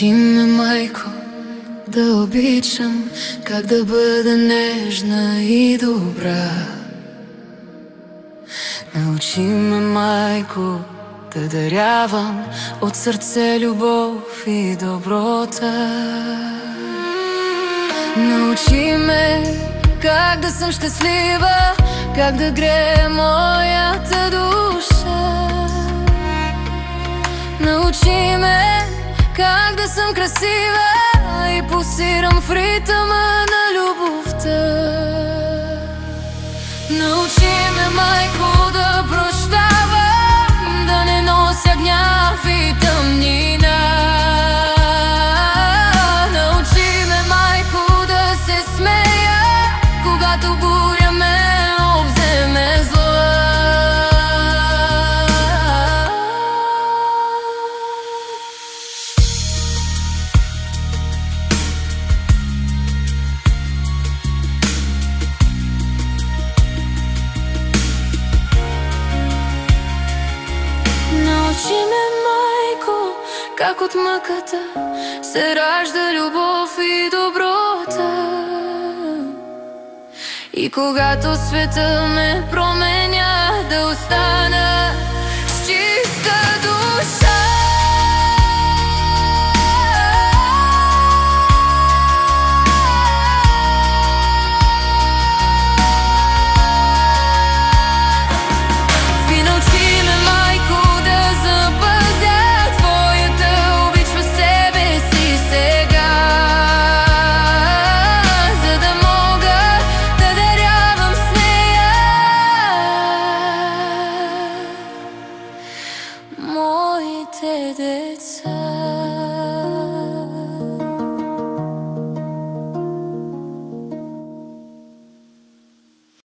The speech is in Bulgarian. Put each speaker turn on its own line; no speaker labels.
Научи ме, майко, да обичам, как да бъда нежна и добра. Научи ме, майко, да дарявам от сърце любов и доброта. Научи ме как да съм щастлива, как да грее моята душа. Научи ме как да съм красива и пулсирам в ритъма на любовта. Научи ме, майко, да прощавам, да не нося гняв и тъмнина. Научи ме, майко, да се смея, когато буря ме обземе зла. Научи ме, майко, как от мъката се ражда любов и доброта. И когато света ме променя,